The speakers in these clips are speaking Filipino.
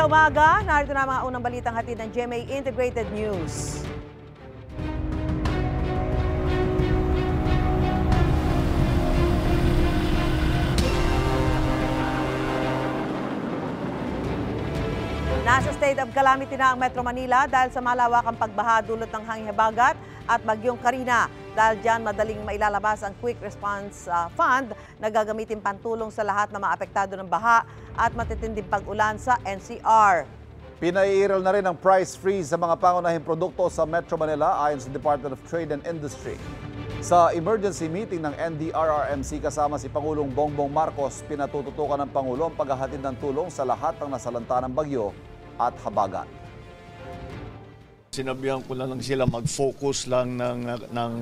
Magandang umaga. Narito na mga unang balitang hatid ng GMA Integrated News. Nasa state of calamity na ang Metro Manila dahil sa malawakang pagbaha dulot ng hangin habagat at bagyong Karina. Dahil dyan, madaling mailalabas ang Quick Response Fund na gagamitin pantulong sa lahat na maapektado ng baha at matitinding pag-ulan sa NCR. Pinaiiral na rin ang price freeze sa mga pangunahing produkto sa Metro Manila ayon sa Department of Trade and Industry. Sa emergency meeting ng NDRRMC kasama si Pangulong Bongbong Marcos, pinatututukan ng Pangulo ang paghahatid ng tulong sa lahat ng nasalanta ng bagyo at habagat. Sinabihan ko lang sila mag-focus lang ng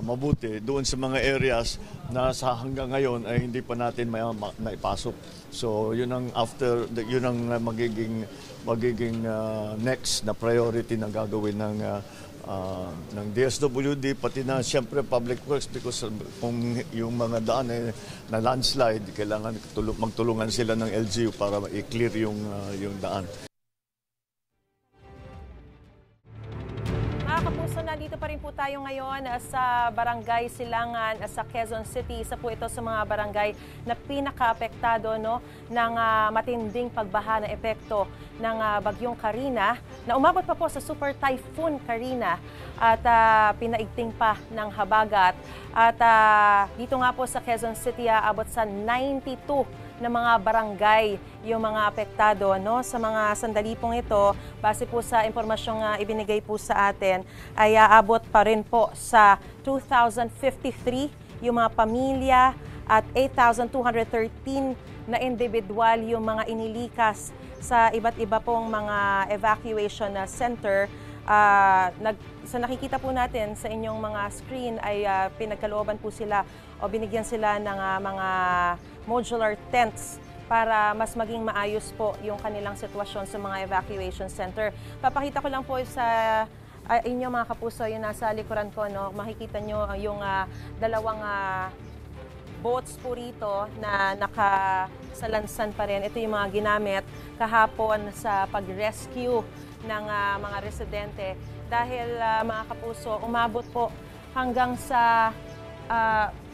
mabuti doon sa mga areas na sa hanggang ngayon ay hindi pa natin maipasok. So yun ang magiging next na priority na gagawin ng DSWD pati na siyempre Public Works because kung yung mga daan na landslide kailangan magtulungan sila ng LGU para i-clear yung daan. Mga kapuso, nandito pa rin po tayo ngayon sa Barangay Silangan sa Quezon City. Isa po ito sa mga barangay na pinaka-apektado ng matinding pagbaha na epekto ng bagyong Karina na umabot pa po sa Super Typhoon Karina at pinaigting pa ng habagat. At dito nga po sa Quezon City, abot sa 92 na mga barangay yung mga apektado sa mga sandali pong ito. Base po sa impormasyong ibinigay po sa atin ay aabot pa rin po sa 2,053 yung mga pamilya at 8,213 na individual yung mga inilikas sa iba't iba pong mga evacuation center. Sa nakikita po natin sa inyong mga screen ay pinagkalooban po sila o binigyan sila ng mga modular tents para mas maging maayos po yung kanilang sitwasyon sa mga evacuation center. Papakita ko lang po sa inyo mga kapuso, yung nasa likuran ko, makikita nyo yung dalawang boats po rito na nakasalansan pa rin. Ito yung mga ginamit kahapon sa pag-rescue ng mga residente. Dahil mga kapuso, umabot po hanggang sa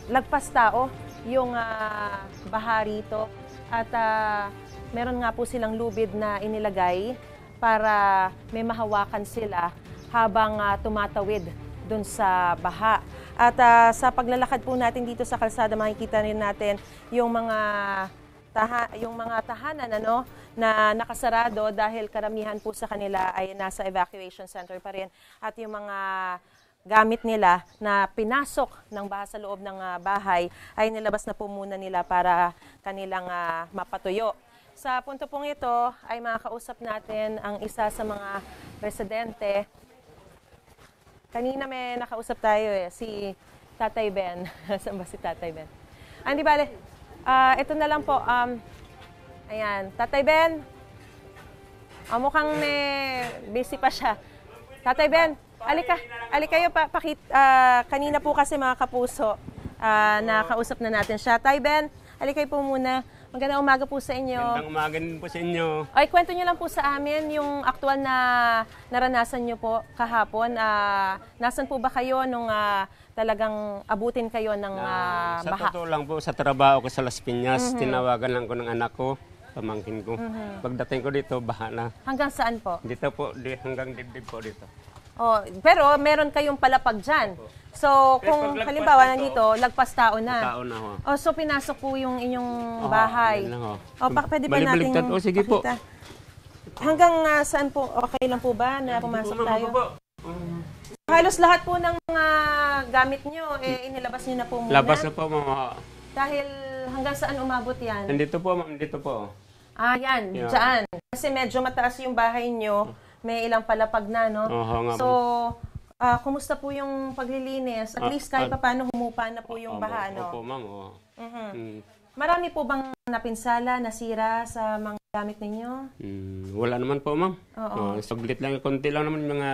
lagpas tao yung baha rito. At meron nga po silang lubid na inilagay para may mahawakan sila habang tumatawid dun sa baha. At sa paglalakad po natin dito sa kalsada, makikita rin natin yung mga tahanan na nakasarado dahil karamihan po sa kanila ay nasa evacuation center pa rin. At yung mga gamit nila na pinasok ng baha sa loob ng bahay ay nilabas na po muna nila para kanilang mapatuyo. Sa punto pong ito ay makakausap natin ang isa sa mga residente. Kanina may nakausap tayo si Tatay Ben. Saan ba si Tatay Ben? Hindi bale. Ito na lang po. Ayan, Tatay Ben. Mukhang busy pa siya. Tatay Ben, alika kayo kanina po kasi mga kapuso, nakausap na natin siya. Tay Ben, alika po muna. Magandang umaga po sa inyo. Magandang umaga din po sa inyo. Ay, kwento niyo lang po sa amin yung aktual na naranasan niyo po kahapon. Nasaan po ba kayo nung talagang abutin kayo ng baha? Sa totoo lang po, sa trabaho ko sa Las Piñas, tinawagan lang ko ng anak ko, pamangkin ko. Pagdating ko dito, baha na. Hanggang saan po? Dito po, hanggang dibdib po dito. Oh, pero meron kayong palapag dyan. So, kung halimbawa nandito, lagpas tao na. Tao na ho. Oh, so pinasok po yung inyong bahay. Yan lang ho. Pwede ba nating sige po. Hanggang saan po? Okay lang po ba na pumasok tayo? Halos lahat po ng mga gamit nyo, inilabas nyo na po muna. Labas na po, mama. Dahil hanggang saan umabot yan? Nandito po, ma'am. Dito po. Yan. Dyan. Kasi medyo mataas yung bahay nyo. May ilang palapag na, no? So, kumusta po yung paglilinis? At least kahit paano humupa na po yung baha, no? Opo, ma'am. Marami po bang napinsala, nasira sa mga gamit ninyo? Wala naman po, ma'am. Saglit lang, konti lang naman mga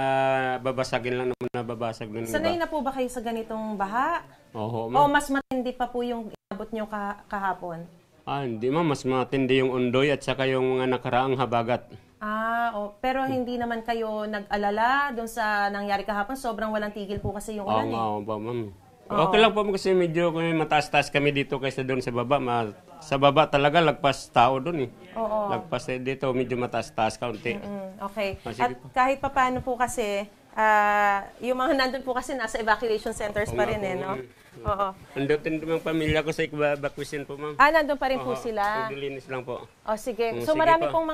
babasagin lang naman na babasag. Sanay na po ba kayo sa ganitong baha? Oo, O ma'am. mas matindi pa po yung inabot nyo kahapon? Hindi ma'am, mas matindi yung undoy at saka yung mga nakaraang habagat. Pero hindi naman kayo nag-alala doon sa nangyari kahapon? Sobrang walang tigil po kasi yung ulan Oo ba ma'am? Okay lang po kasi medyo mataas-taas kami dito kaysa doon sa baba. Sa baba talaga, lagpas tao doon eh. Oo. Lagpas dito, medyo mataas-taas kaunti. Okay. Sige At po. kahit papaano po kasi, yung mga nandun po kasi nasa evacuation centers pa rin no? Oo. Andutin yung pamilya ko sa evacuation po ma'am. Nandun pa rin po sila. Paglilinis lang po. Sige. Sige So marami po. pong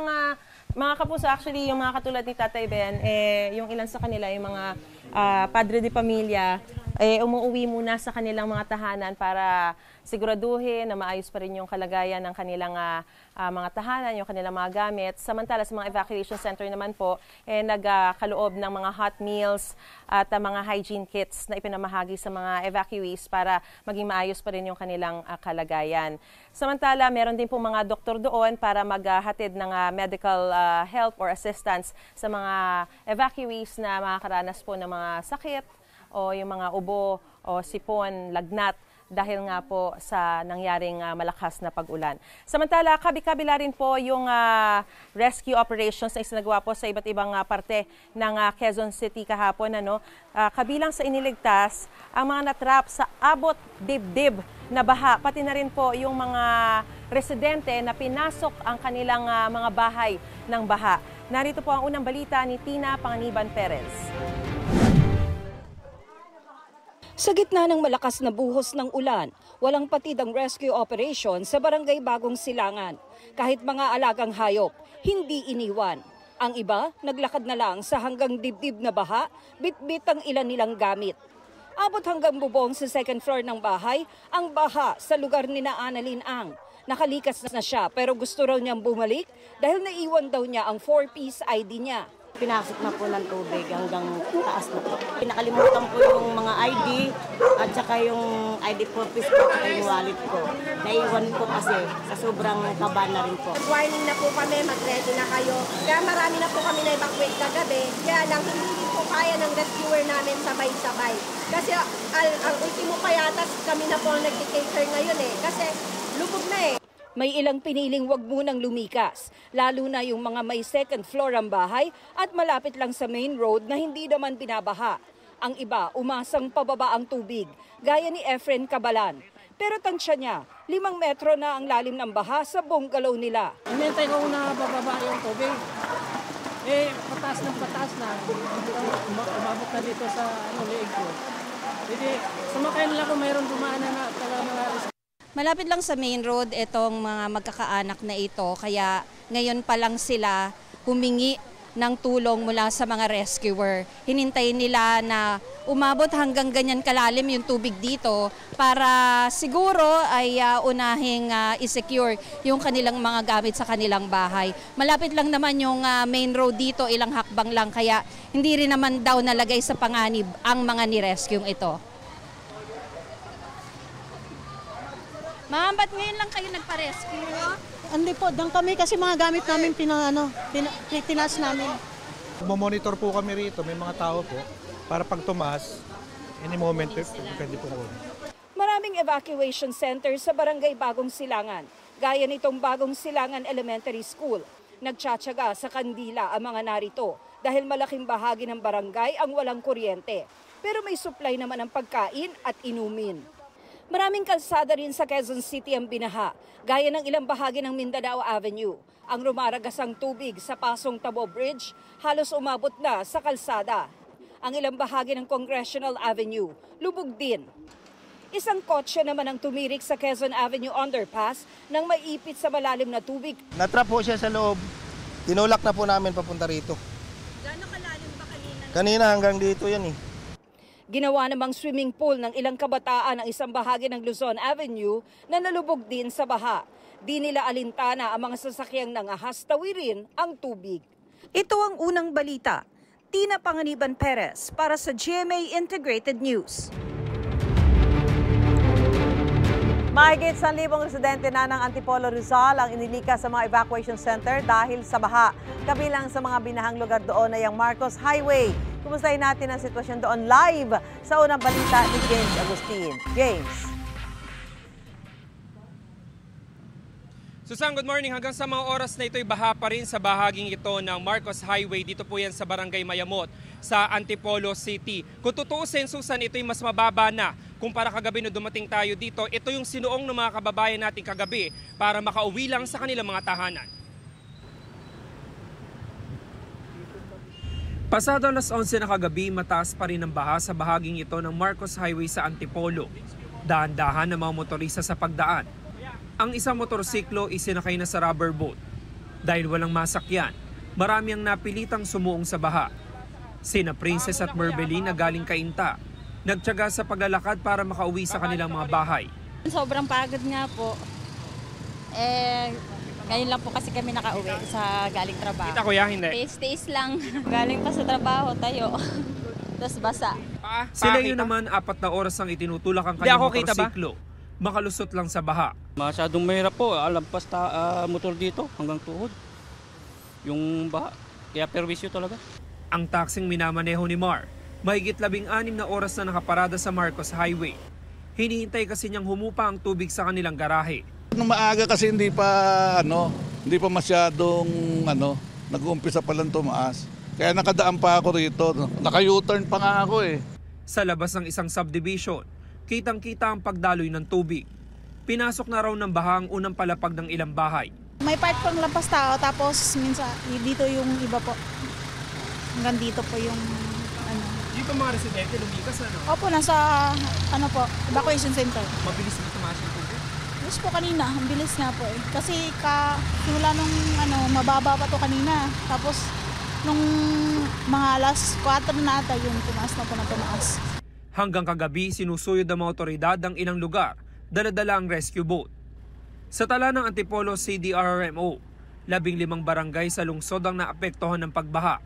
mga kapuso, actually, yung mga katulad ni Tatay Ben, yung ilan sa kanila, yung mga padre de pamilya, umuuwi muna sa kanilang mga tahanan para siguraduhin na maayos pa rin yung kalagayan ng kanilang mga tahanan, yung kanilang mga gamit. Samantala sa mga evacuation center naman po, nagkaloob ng mga hot meals at mga hygiene kits na ipinamahagi sa mga evacuees para maging maayos pa rin yung kanilang kalagayan. Samantala, meron din po mga doktor doon para maghatid ng medical help or assistance sa mga evacuees na makakaranas po ng mga sakit o yung mga ubo o sipon, lagnat dahil nga po sa nangyaring malakas na pag-ulan. Samantala, kabi-kabila rin po yung rescue operations na isinagawa po sa iba't ibang parte ng Quezon City kahapon. Kabilang sa iniligtas, ang mga natrap sa abot dibdib na baha, pati na rin po yung mga residente na pinasok ang kanilang mga bahay ng baha. Narito po ang unang balita ni Tina Panganiban Perez. Sa gitna ng malakas na buhos ng ulan, walang patid ang rescue operation sa barangay Bagong Silangan. Kahit mga alagang hayop, hindi iniwan. Ang iba, naglakad na lang sa hanggang dibdib na baha, bitbit ang ilan nilang gamit. Abot hanggang bubong sa second floor ng bahay, ang baha sa lugar ni na Annalyn Ang. Nakalikas na siya pero gusto raw niyang bumalik dahil naiwan daw niya ang 4-piece ID niya. Pinasok na po ng tubig hanggang taas na po. Pinakalimutan po yung mga ID at saka yung ID for piece po at yung wallet ko. Naiwan po kasi sa sobrang kaba na rin po. Warning na po kami, mag-ready na kayo. Kaya marami na po kami na-evacuate kagabi. Kaya lang hindi po kaya ng rescuer namin sabay-sabay. Kasi ang ultimo payatas kami na po ang nag-cater ngayon kasi lubog na May ilang piniling wag munang lumikas, lalo na yung mga may second floor ang bahay at malapit lang sa main road na hindi naman binabaha. Ang iba, umasang pababa ang tubig, gaya ni Efren Cabalan. Pero tansya niya, 5 metro na ang lalim ng baha sa bungalow nila. Inintay ko na bababa yung tubig. Pataas na. Umabot na dito sa leeg ko. Hindi, sumakay nila kung mayroong dumaan na mga. Malapit lang sa main road itong mga magkakaanak na ito, kaya ngayon pa lang sila humingi ng tulong mula sa mga rescuer. Hinintay nila na umabot hanggang ganyan kalalim yung tubig dito para siguro ay unahing i-secure yung kanilang mga gamit sa kanilang bahay. Malapit lang naman yung main road dito, ilang hakbang lang, kaya hindi rin naman daw nalagay sa panganib ang mga ni-rescue ito. Ma'am, ba't ngayon lang kayo nagpa-rescue? Hindi po, doon kami kasi mga gamit namin tinaas namin. Monitor po kami rito, may mga tao po, para pag tumaas, any moment, pwede po kami. Maraming evacuation centers sa barangay Bagong Silangan, gaya nitong Bagong Silangan Elementary School. Nagtsatsaga sa kandila ang mga narito dahil malaking bahagi ng barangay ang walang kuryente. Pero may supply naman ng pagkain at inumin. Maraming kalsada rin sa Quezon City ang binaha, gaya ng ilang bahagi ng Mindanao Avenue. Ang rumaragasang tubig sa Pasong Tabo Bridge halos umabot na sa kalsada. Ang ilang bahagi ng Congressional Avenue, lubog din. Isang kotse naman ang tumirik sa Quezon Avenue underpass nang maipit sa malalim na tubig. Natrap po siya sa loob. Tinulak na po namin papunta rito. Gaano kalalim ba kanina? Kanina hanggang dito yan eh. Ginawa namang swimming pool ng ilang kabataan ang isang bahagi ng Luzon Avenue na nalubog din sa baha. Di nila alintana ang mga sasakyang nangahas tawirin ang tubig. Ito ang unang balita. Tina Panganiban Perez para sa GMA Integrated News. Mahigit 1,000 residente na ng Antipolo Rizal ang inilikas sa mga evacuation center dahil sa baha. Kabilang sa mga binahang lugar doon ay ang Marcos Highway. Kumustahin natin ang sitwasyon doon live sa unang balita ni James Agustin. James. Susan, good morning. Hanggang sa mga oras na ito'y baha pa rin sa bahaging ito ng Marcos Highway. Dito po yan sa Barangay Mayamot sa Antipolo City. Kung tutuusin, Susan, ito'y mas mababa na kumpara kagabi na dumating tayo dito. Ito yung sinuong ng mga kababayan natin kagabi para makauwi lang sa kanilang mga tahanan. Pasado alas 11 na kagabi, mataas pa rin ang baha sa bahaging ito ng Marcos Highway sa Antipolo. Dahan-dahan ng mga motorista sa pagdaan. Ang isang motorsiklo isinakay na sa rubber boat. Dahil walang masakyan, marami ang napilitang sumuong sa baha. Sina Princess at Merbelin na galing Cainta, nagtiyaga sa paglalakad para makauwi sa kanilang mga bahay. Sobrang pagod nga po. Ngayon lang po kasi kami nakauwi sa galing trabaho. Kita kuya, hindi. Tiis-tiis lang. Galing pa sa trabaho tayo. Tapos basa. Sila yun naman 4 na oras ang itinutulak ang kanyang motorsiklo. Makalusot lang sa baha. Masyadong mahirap po, alampas motor dito hanggang tuhod. Yung baha, kaya perwisyo talaga. Ang taksing minamaneho ni Mar, mahigit 16 na oras na nakaparada sa Marcos Highway. Hinihintay kasi niyang humupa ang tubig sa kanilang garahe. Nung maaga kasi hindi pa masyadong nag-uumpisa pa lang tumaas. Kaya nakadaan pa ako rito, naka-U-turn pa nga ako eh. Sa labas ng isang subdivision, kitang-kita ang pagdaloy ng tubig. Pinasok na raw ng baha ang unang palapag ng ilang bahay. May part pang lampas tao, tapos minsan dito yung iba po. Hanggang dito po yung Dito mga residente lumikas Opo, nasa evacuation center. Mabilis na tumaas yung tubig? Bilis po kanina, ang bilis nga po eh. Kasi simula nung mababa pa to kanina. Tapos nung mga alas 4 na ata yung tumaas na po na tumaas. Hanggang kagabi, sinusuyod ng mga otoridad ang ilang lugar, dala-dala ang rescue boat. Sa tala ng Antipolo CDRRMO, 15 barangay sa lungsod ang naapektuhan ng pagbaha.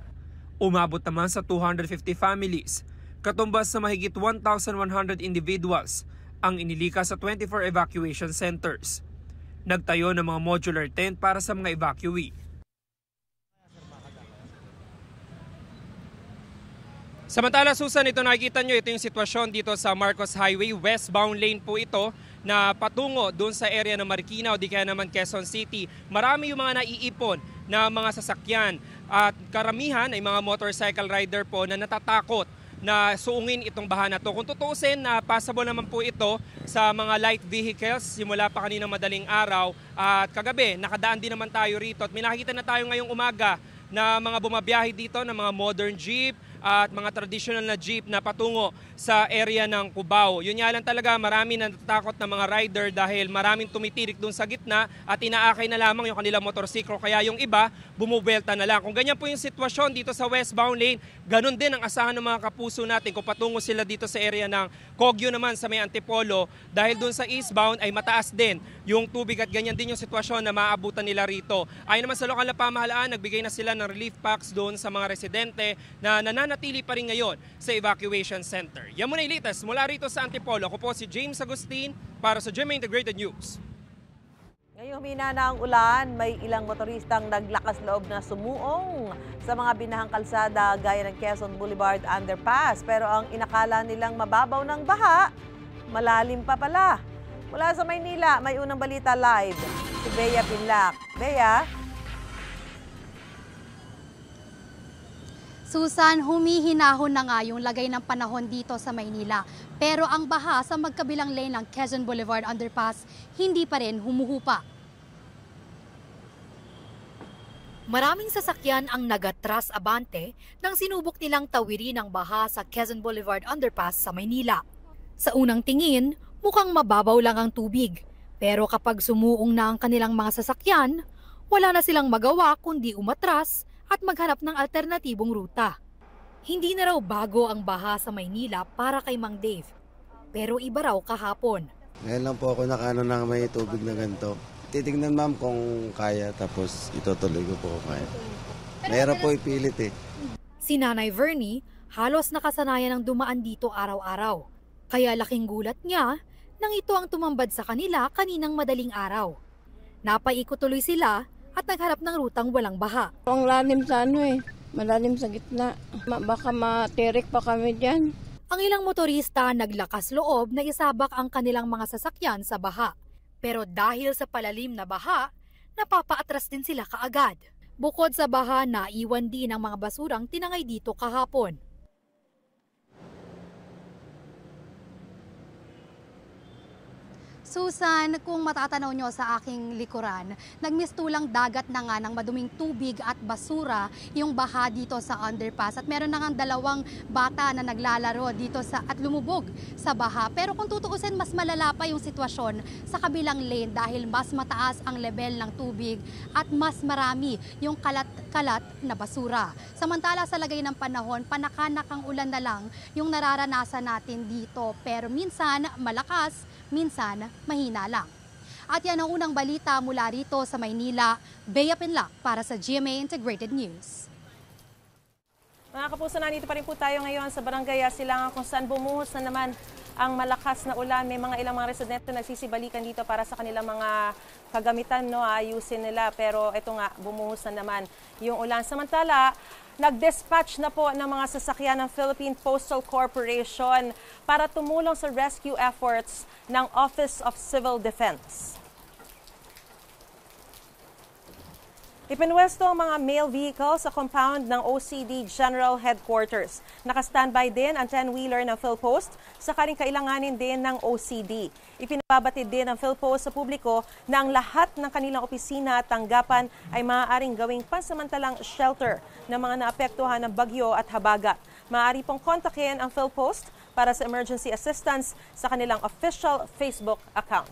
Umabot naman sa 250 families, katumbas sa mahigit 1,100 individuals ang inilikas sa 24 evacuation centers. Nagtayo ng mga modular tent para sa mga evacuee. Samantala, Susan, ito nakikita nyo, ito yung sitwasyon dito sa Marcos Highway. Westbound lane po ito na patungo doon sa area ng Marikina o di kaya naman Quezon City. Marami yung mga naiipon na mga sasakyan at karamihan ay mga motorcycle rider po na natatakot na suungin itong baha na to. Kung tutuusin, passable naman po ito sa mga light vehicles simula pa kaninang madaling araw at kagabi nakadaan din naman tayo rito at may nakikita na tayo ngayong umaga na mga bumabiyahe dito na mga modern jeep at mga traditional na jeep na patungo sa area ng Cubao. Yun nga lang talaga, marami na natatakot na mga rider dahil maraming tumitirik doon sa gitna at inaakay na lamang yung kanilang motorsiklo. Kaya yung iba, bumubuelta na lang. Kung ganyan po yung sitwasyon dito sa westbound lane, ganun din ang asahan ng mga kapuso natin kung patungo sila dito sa area ng Kogyo naman sa may Antipolo. Dahil doon sa eastbound ay mataas din yung tubig at ganyan din yung sitwasyon na maaabutan nila rito. Ayon naman sa lokal na pamahalaan, nagbigay na sila ng relief packs doon sa mga residente na nananatili pa rin ngayon sa evacuation center. Yan muna ilitas mula rito sa Antipolo. Ako po si James Agustin para sa GMA Integrated News. Ngayong humina na ang ulan, may ilang motoristang naglakas loob na sumuong sa mga binahang kalsada gaya ng Quezon Boulevard Underpass. Pero ang inakala nilang mababaw ng baha, malalim pa pala. Mula sa Maynila, may unang balita live. Si Bea Pinlac. Bea? Susan, humihinahon na nga yung lagay ng panahon dito sa Maynila. Pero ang baha sa magkabilang lane ng Quezon Boulevard Underpass, hindi pa rin humuhupa. Maraming sasakyan ang nagatras abante nang sinubok nilang tawirin ang baha sa Quezon Boulevard Underpass sa Maynila. Sa unang tingin, mukhang mababaw lang ang tubig. Pero kapag sumuong na ang kanilang mga sasakyan, wala na silang magawa kundi umatras at maghanap ng alternatibong ruta. Hindi na raw bago ang baha sa Maynila para kay Mang Dave. Pero iba raw kahapon. Ngayon lang po ako nakaano na may tubig na ganito. Titignan ma'am kung kaya tapos itutuloy ko po kung kaya. Mahirap po ipilit eh. Si Nanay Vernie halos nakasanayan ng dumaan dito araw-araw. Kaya laking gulat niya nang ito ang tumambad sa kanila kaninang madaling araw. Napaikot tuloy sila at nagharap ng rutang walang baha. Ang lalim sa malalim sa gitna. Baka matirik pa kami dyan. Ang ilang motorista naglakas loob na isabak ang kanilang mga sasakyan sa baha. Pero dahil sa palalim na baha, napapaatras din sila kaagad. Bukod sa baha, naiwan din ang mga basurang tinangay dito kahapon. Susan, kung matatanaw nyo sa aking likuran, nagmistulang dagat na nga ng maduming tubig at basura yung baha dito sa underpass. At meron na nga 2 bata na naglalaro dito at lumubog sa baha. Pero kung tutuusin, mas malala pa yung sitwasyon sa kabilang lane dahil mas mataas ang level ng tubig at mas marami yung kalat-kalat na basura. Samantala sa lagay ng panahon, panakanakang ulan na lang yung nararanasan natin dito. Pero minsan malakas, minsan mahina lang. At yan ang unang balita mula rito sa Maynila. Bea Pinlac para sa GMA Integrated News. Mga kapuso, nandito pa rin po tayo ngayon sa Barangay Silangan kung saan bumuhos na naman ang malakas na ulan. May ilang mga residente nagsisibalikan dito para sa kanilang mga kagamitan, ayusin nila. Pero ito nga, bumuhos na naman yung ulan. Samantala, nag-dispatch na po ng mga sasakyan ng Philippine Postal Corporation para tumulong sa rescue efforts ng Office of Civil Defense. Ipinwesto ang mga mail vehicle sa compound ng OCD General Headquarters. Naka-standby din ang 10-wheeler ng PhilPost sa kailanganin din ng OCD. Ipinababatid din ng PhilPost sa publiko na ang lahat ng kanilang opisina at tanggapan ay maaaring gawing pansamantalang shelter ng mga naapektuhan ng bagyo at habagat. Maaari pong kontakin ang PhilPost para sa emergency assistance sa kanilang official Facebook account.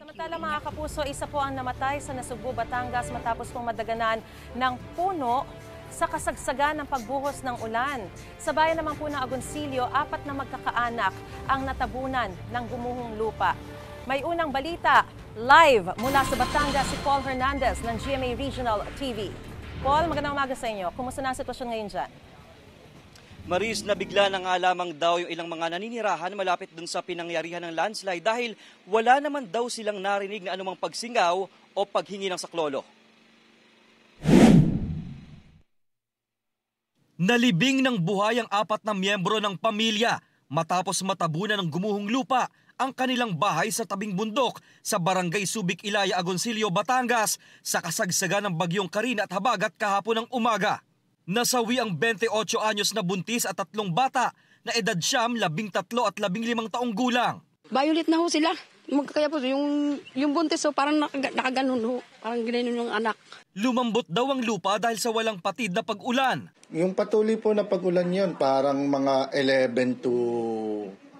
Samantala mga kapuso, isa po ang namatay sa Nasugbu, Batangas matapos pong madaganan ng puno sa kasagsagan ng pagbuhos ng ulan. Sa bayan naman po ng Agoncillo, 4 na magkakaanak ang natabunan ng gumuhong lupa. May unang balita, live mula sa Batangas si Paul Hernandez ng GMA Regional TV. Paul, magandang umaga sa inyo. Kumusta na ang sitwasyon ngayon dyan? Maris, nabigla na nga lamang daw yung ilang mga naninirahan malapit dun sa pinangyarihan ng landslide dahil wala naman daw silang narinig na anumang pagsingaw o paghingi ng saklolo. Nalibing ng buhay ang 4 na miyembro ng pamilya matapos matabunan ng gumuhong lupa ang kanilang bahay sa tabing bundok sa Barangay Subic, Ilaya, Agoncillo, Batangas sa kasagsagan ng bagyong Karina at habagat kahapon ng umaga. Nasawi ang 28 anyos na buntis at 3 bata na edad siyam, 13 at 15 taong gulang. Violet na ho sila. Kaya po yung buntis parang nakaganon ho. Parang ginanon yung anak. Lumambot daw ang lupa dahil sa walang patid na pag-ulan. Yung patuloy po na pag-ulan yun, parang mga 11 to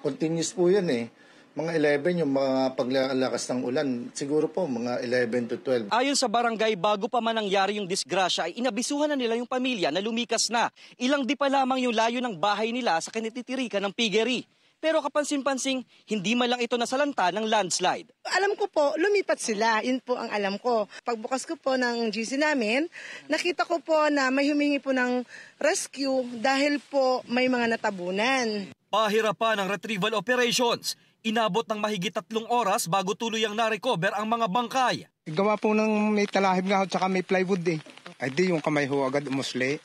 continuous po yun eh. Mga 11 yung mga paglalakas ng ulan. Siguro po mga 11 to 12. Ayon sa barangay, bago pa man nangyari yung disgrasya ay inabisuhan na nila yung pamilya na lumikas na. Ilang di pa lamang yung layo ng bahay nila sa kinititirikan ng piggery. Pero kapansin-pansing, hindi man lang ito nasalanta ng landslide. Alam ko po, lumipat sila. Yun po ang alam ko. Pagbukas ko po ng GC namin, nakita ko po na may humingi po ng rescue dahil po may mga natabunan. Pahirapan ng retrieval operations. Inabot ng mahigit 3 oras bago tuluyang na-recover ang mga bangkay. Gawa po ng may talahib nga at saka may plywood eh. Ay di yung kamay ho agad umusli.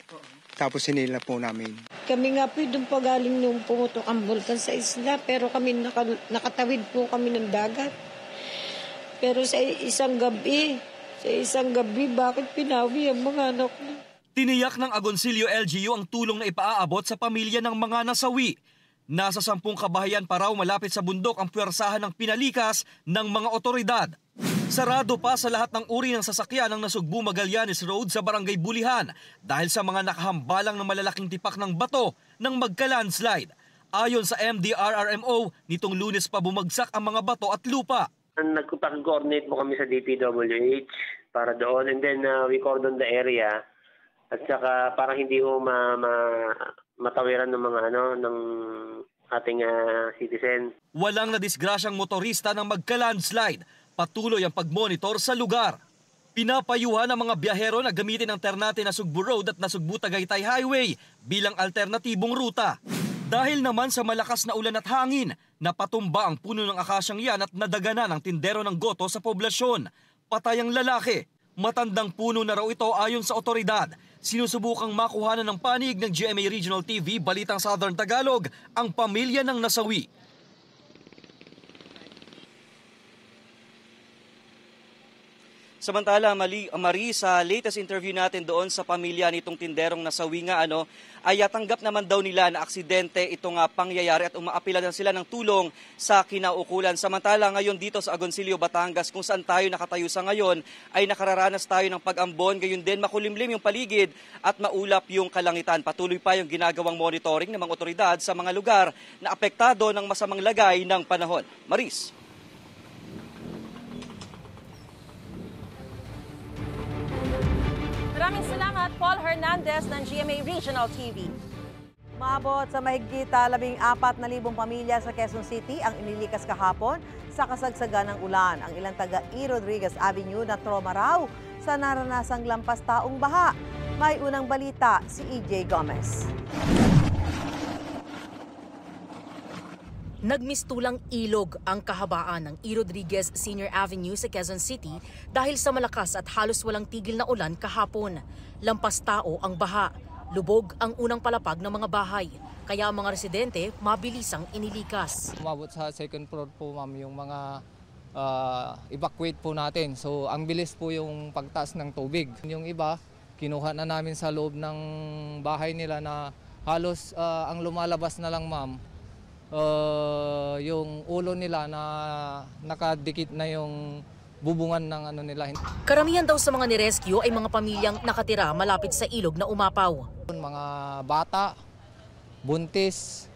Tapos sinila po namin. Kami nga po doon pa galing nung pumutok ang bulkan sa isla. Pero kami nakatawid po kami ng dagat. Pero sa isang gabi, bakit pinawi ang mga anak ko? Tiniyak ng Agoncillo LGU ang tulong na ipaaabot sa pamilya ng mga nasawi. Nasa 10 kabahayan pa raw malapit sa bundok ang puwersahan ng pinalikas ng mga otoridad. Sarado pa sa lahat ng uri ng sasakyan ang Nasugbu Magallanes Road sa Barangay Bulihan dahil sa mga nakahambalang ng malalaking tipak ng bato ng magka-landslide. Ayon sa MDRRMO, nitong Lunes pa bumagsak ang mga bato at lupa. Nagpag-coordinate po kami sa DPWH para doon and then we cordon the area at saka para hindi ho matawiran ng mga ng ating citizen. Walang nadisgrasyang motorista ng magka-landslide. Patuloy ang pag-monitor sa lugar. Pinapayuhan ang mga biyahero na gamitin ang Ternate Nasugbu Road at Nasugbu Tagaytay Highway bilang alternatibong ruta. Dahil naman sa malakas na ulan at hangin, napatumba ang puno ng akasyang yan at nadagana ng tindero ng goto sa poblasyon. Patay ang lalaki. Matandang puno na raw ito ayon sa otoridad. Sinusubukang makuhanan ng panig ng GMA Regional TV, Balitang Southern Tagalog, ang pamilya ng nasawi. Samantala, Marie, sa latest interview natin doon sa pamilya nitong tinderong nasawi nga, ay tanggap naman daw nila na aksidente itong pangyayari at umaapila na sila ng tulong sa kinaukulan. Samantala, ngayon dito sa Agoncillo, Batangas, kung saan tayo nakatayo sa ngayon, ay nakararanas tayo ng pag-ambon. Gayon din, makulimlim yung paligid at maulap yung kalangitan. Patuloy pa yung ginagawang monitoring ng mga otoridad sa mga lugar na apektado ng masamang lagay ng panahon. Maris. Maraming salamat, Paul Hernandez ng GMA Regional TV. Umabot sa mahigit 14,000 pamilya sa Quezon City ang inilikas kahapon sa kasagsagan ng ulan. Ang ilang taga E. Rodriguez Avenue na trauma raw sa naranasang lampas taong baha. May unang balita si EJ Gomez. Nagmistulang ilog ang kahabaan ng E. Rodriguez Senior Avenue sa Quezon City dahil sa malakas at halos walang tigil na ulan kahapon. Lampas tao ang baha. Lubog ang unang palapag ng mga bahay. Kaya ang mga residente mabilisang inilikas. Umabot sa second floor po, ma'am, yung mga evacuate po natin. So ang bilis po yung pagtaas ng tubig. Yung iba, kinuha na namin sa loob ng bahay nila na halos ang lumalabas na lang, ma'am, yung ulo nila na nakadikit na yung bubungan ng nila. Karamihan daw sa mga nirescue ay mga pamilyang nakatira malapit sa ilog na umapaw. Mga bata, buntis,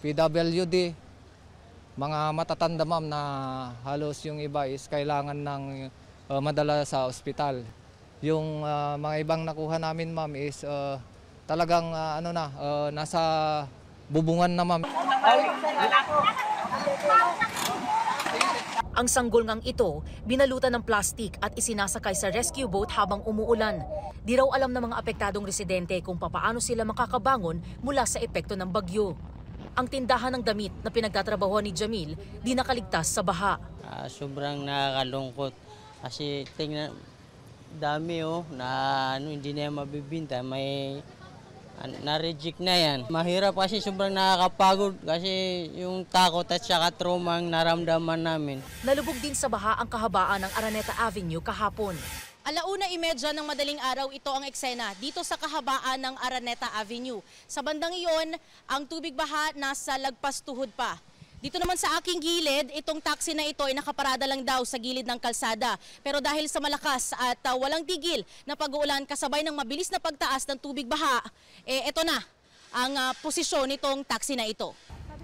PWD, mga matatanda, ma'am, na halos yung iba is kailangan ng madala sa ospital. Yung mga ibang nakuha namin, ma'am, is talagang nasa bubungan na, ma'am. Ang sanggol ngang ito, binalutan ng plastik at isinasakay sa rescue boat habang umuulan. Di raw alam ng mga apektadong residente kung papaano sila makakabangon mula sa epekto ng bagyo. Ang tindahan ng damit na pinagtatrabahuan ni Jamil, di nakaligtas sa baha. Sobrang nakakalungkot kasi tingnan, dami na hindi na mabibinta, may na-reject na yan. Mahirap kasi sobrang nakakapagod kasi yung takot at saka trauma ang naramdaman namin. Nalubog din sa baha ang kahabaan ng Araneta Avenue kahapon. 1:30 ng madaling araw, ito ang eksena dito sa kahabaan ng Araneta Avenue. Sa bandang iyon, ang tubig baha nasa lagpas tuhod pa. Dito naman sa aking gilid, itong taxi na ito ay nakaparada lang daw sa gilid ng kalsada. Pero dahil sa malakas at walang tigil na pag-uulan kasabay ng mabilis na pagtaas ng tubig baha, ito na ang posisyon nitong taxi na ito.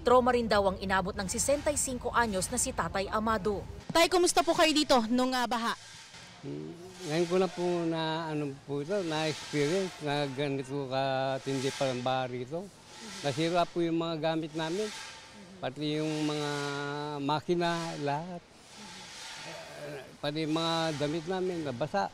Trauma rin daw ang inabot ng 65 anyos na si Tatay Amado. Tay, kumusta po kayo dito nung baha? Ngayon ko na po na-experience na ganito katindi pa ng baha rito. Nasira po yung mga gamit namin. Pati yung mga makina, lahat. Pati mga damit namin, nabasa.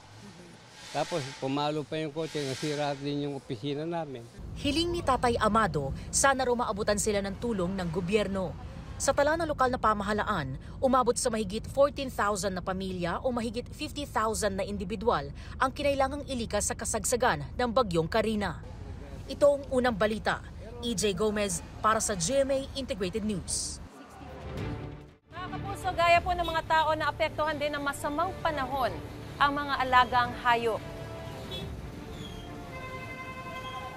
Tapos pumalo pa yung kotse, nasira din yung opisina namin. Hiling ni Tatay Amado, sana raw maabutan sila ng tulong ng gobyerno. Sa tala ng lokal na pamahalaan, umabot sa mahigit 14,000 na pamilya o mahigit 50,000 na individual ang kinailangang ilikas sa kasagsagan ng bagyong Karina. Ito ang unang balita. EJ Gomez para sa GMA Integrated News. Mga kapuso, gaya po ng mga tao na apektuhan din ng masamang panahon ang mga alagang hayop.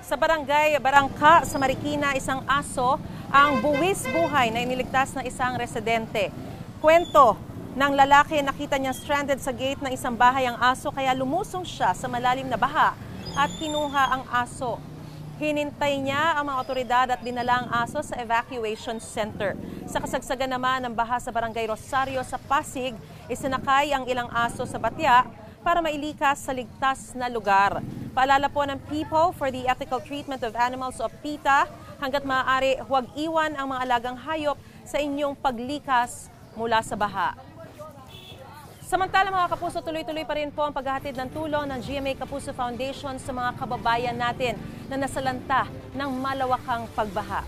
Sa barangay Barangka sa Marikina, isang aso ang buwis buhay na iniligtas ng isang residente. Kwento ng lalaki, nakita niya stranded sa gate ng isang bahay ang aso kaya lumusong siya sa malalim na baha at kinuha ang aso. Hinintay niya ang mga otoridad at dinala ang aso sa evacuation center. Sa kasagsagan naman ng baha sa Barangay Rosario sa Pasig, isinakay ang ilang aso sa batya para mailikas sa ligtas na lugar. Paalala po ng People for the Ethical Treatment of Animals o PETA, hanggat maaari huwag iwan ang mga alagang hayop sa inyong paglikas mula sa baha. Samantala mga kapuso, tuloy-tuloy pa rin po ang paghahatid ng tulong ng GMA Kapuso Foundation sa mga kababayan natin na nasalanta ng malawakang pagbaha.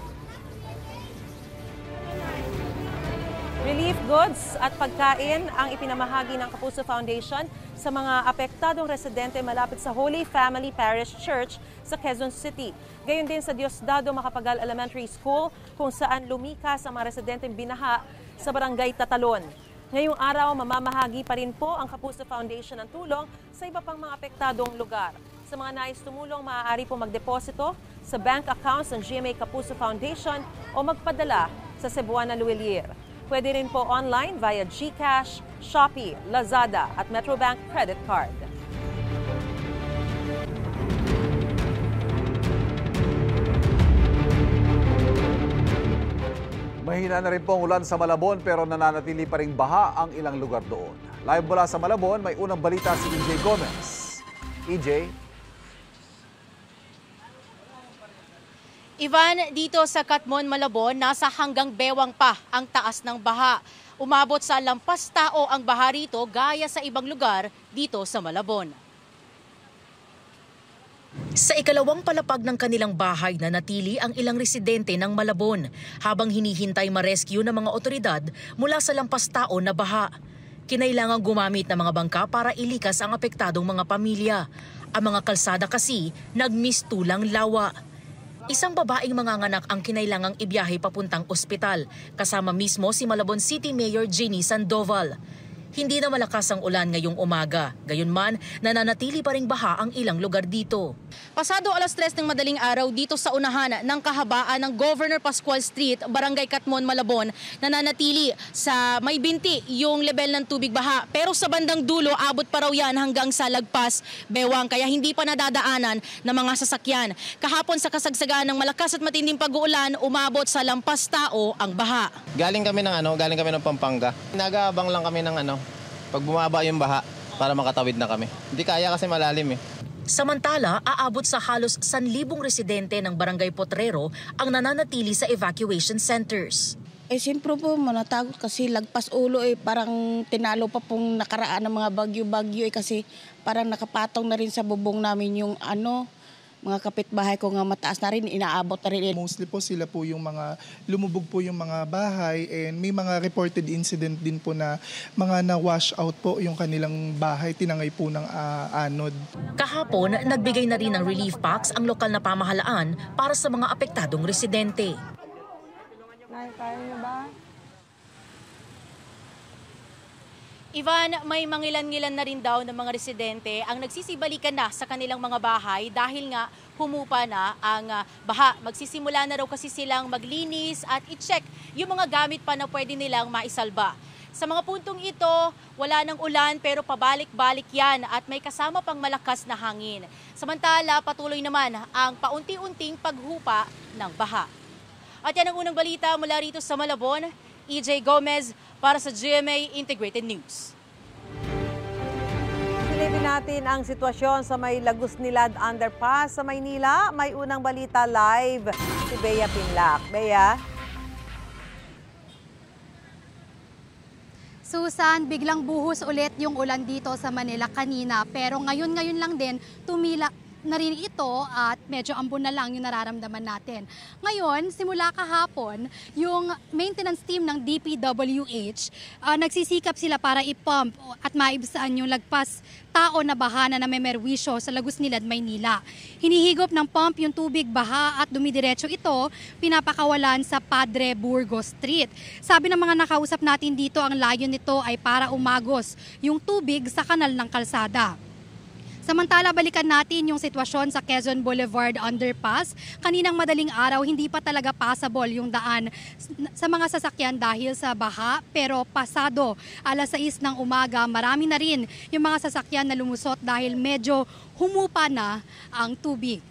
Relief goods at pagkain ang ipinamahagi ng Kapuso Foundation sa mga apektadong residente malapit sa Holy Family Parish Church sa Quezon City. Gayon din sa Diosdado Macapagal Elementary School kung saan lumikas ang mga residenteng binaha sa Barangay Tatalon. Ngayong araw, mamamahagi pa rin po ang Kapuso Foundation ng tulong sa iba pang mga apektadong lugar. Sa mga nais tumulong, maaari po magdeposito sa bank accounts ng GMA Kapuso Foundation o magpadala sa Cebuana Luwilier. Pwede rin po online via GCash, Shopee, Lazada at Metrobank credit card. Mahina na rin po ang ulan sa Malabon pero nananatili pa ring baha ang ilang lugar doon. Live mula sa Malabon, may unang balita si EJ Gomez. EJ? Ivan, dito sa Katmon, Malabon, nasa hanggang bewang pa ang taas ng baha. Umabot sa lampas tao ang baha rito gaya sa ibang lugar dito sa Malabon. Sa ikalawang palapag ng kanilang bahay na natili ang ilang residente ng Malabon habang hinihintay ma-rescue ng mga otoridad mula sa lampas tao na baha. Kinailangang gumamit ng mga bangka para ilikas ang apektadong mga pamilya. Ang mga kalsada kasi nagmistulang lawa. Isang babaeng manganganak ang kinailangang ibiyahe papuntang ospital, kasama mismo si Malabon City Mayor Jenny Sandoval. Hindi na malakas ang ulan ngayong umaga. Gayunman, nananatili pa ring baha ang ilang lugar dito. Pasado 3:00 ng madaling araw dito sa unahan ng kahabaan ng Governor Pascual Street, Barangay Katmon, Malabon, nananatili sa may binti yung level ng tubig baha. Pero sa bandang dulo, abot pa raw yan hanggang sa lagpas bewang, kaya hindi pa nadadaanan ng mga sasakyan. Kahapon sa kasagsagaan ng malakas at matinding pag-uulan, umabot sa lampas tao ang baha. Galing kami ng Pampanga. Nag-aabang lang kami ng pag bumaba yung baha para makatawid na kami. Hindi kaya kasi malalim eh. Samantala, aabot sa halos 1,000 residente ng Barangay Potrero ang nananatili sa evacuation centers. Siyempre po, manatagot kasi lagpas ulo parang tinalo pa pong nakaraan ng mga bagyo-bagyo kasi parang nakapatong na rin sa bubong namin yung mga kapitbahay ko nga mataas na rin, inaabot na rin. Mostly po sila po yung mga lumubog po yung mga bahay and may mga reported incident din po na mga na-wash out po yung kanilang bahay, tinangay po ng anod. Kahapon, nagbigay na rin ng relief packs ang lokal na pamahalaan para sa mga apektadong residente. Kaya niyo ba? Ivan, may mangilan-ngilan na rin daw ng mga residente ang nagsisibalikan na sa kanilang mga bahay dahil nga humupa na ang baha. Magsisimula na raw kasi silang maglinis at i-check yung mga gamit pa na pwede nilang maisalba. Sa mga puntong ito, wala ng ulan pero pabalik-balik yan at may kasama pang malakas na hangin. Samantala, patuloy naman ang paunti-unting paghupa ng baha. At yan ang unang balita mula rito sa Malabon. EJ Gomez para sa GMA Integrated News. Silipin natin ang sitwasyon sa may Lagusnilad Underpass sa Maynila. May unang balita live si Bea Pinlac. Bea? Susan, biglang buhos ulit yung ulan dito sa Manila kanina pero ngayon lang din tumila na rin ito at medyo ambon na lang yung nararamdaman natin. Ngayon, simula kahapon, yung maintenance team ng DPWH, nagsisikap sila para ipump at maibsaan yung lagpas tao na baha na namemerwisyo sa Lagusnilad, Maynila. Hinihigop ng pump yung tubig baha at dumidiretso ito, pinapakawalan sa Padre Burgos Street. Sabi ng mga nakausap natin dito, ang layon nito ay para umagos yung tubig sa kanal ng kalsada. Samantala, balikan natin yung sitwasyon sa Quezon Boulevard Underpass. Kaninang madaling araw, hindi pa talaga passable yung daan sa mga sasakyan dahil sa baha. Pero pasado, 6:00 ng umaga, marami na rin yung mga sasakyan na lumusot dahil medyo humupa na ang tubig.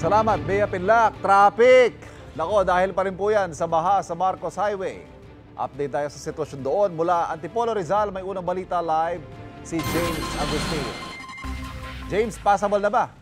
Salamat, Bea Pinlac. Traffic! Nako, dahil pa rin po yan sa baha sa Marcos Highway. Update tayo sa sitwasyon doon. Mula Antipolo, Rizal, may unang balita live si James Agustin. James, passable na ba?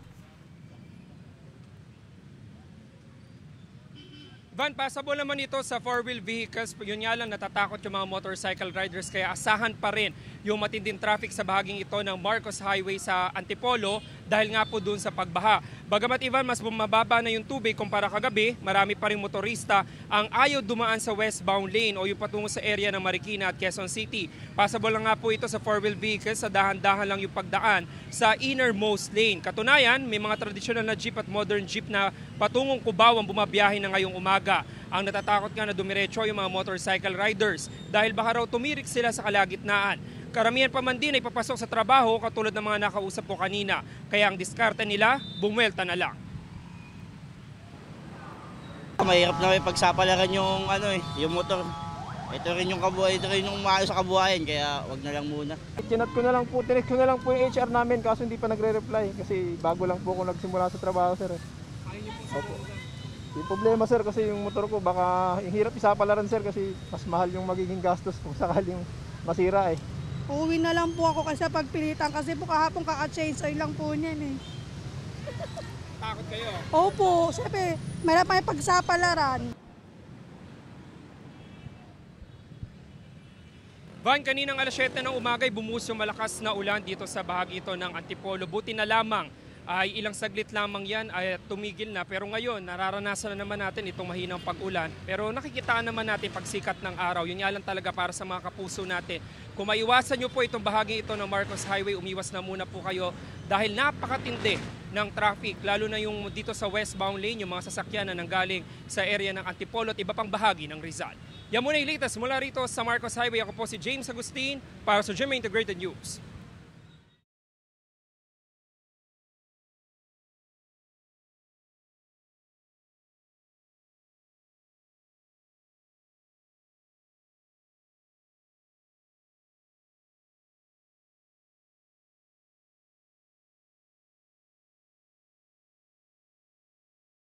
Van, passable naman ito sa 4-wheel vehicles. Yun nga lang, natatakot yung mga motorcycle riders kaya asahan pa rin yung matinding traffic sa bahaging ito ng Marcos Highway sa Antipolo dahil nga po doon sa pagbaha. Bagamat Ivan, mas bumababa na yung tubig kumpara kagabi, marami pa rin motorista ang ayaw dumaan sa westbound lane o yung patungo sa area ng Marikina at Quezon City. Possible lang nga po ito sa four-wheel vehicles, sa dahan-dahan lang yung pagdaan sa innermost lane. Katunayan, may mga traditional na jeep at modern jeep na patungong Cubao ang bumabiyahe na ngayong umaga. Ang natatakot nga na dumiretso yung mga motorcycle riders dahil baka raw tumirik sila sa kalagitnaan. Karamihan pa man din ay papasok sa trabaho katulad ng mga nakausap ko kanina. Kaya ang diskarte nila, bumwelta na lang. Mahirap na may pagsapalaran yung yung motor. Ito rin yung maayos sa kabuhayan, kaya wag na lang muna. Tinect ko na lang po yung HR namin kaso hindi pa nagre-reply kasi bago lang po ako nagsimula sa trabaho, sir. Opo. Yung problema, sir, kasi yung motor ko baka hirap isapalaran, sir, kasi mas mahal yung magiging gastos kung sakaling masira eh. Uuwi na lang po ako kasi pagpilitan kasi po kahapon kaka-change oil lang po niyan eh. Takot kayo? Opo, siyempre, mayroon pa yung pagsapalaran. Van, kaninang alas 7 ng umaga ay bumuhos yung malakas na ulan dito sa bahagi ito ng Antipolo. Buti na lamang ay ilang saglit lamang yan ay tumigil na. Pero ngayon, nararanasan na naman natin itong mahinang pag-ulan. Pero nakikitaan naman natin pagsikat ng araw. Yun nga lang talaga para sa mga kapuso natin. Kung maiwasan nyo po itong bahagi ito ng Marcos Highway, umiwas na muna po kayo dahil napakatindi ng traffic. Lalo na yung dito sa westbound lane, yung mga sasakyan na nanggaling sa area ng Antipolo at iba pang bahagi ng Rizal. Yan muna yung latest mula rito sa Marcos Highway. Ako po si James Agustin para sa GMA Integrated News.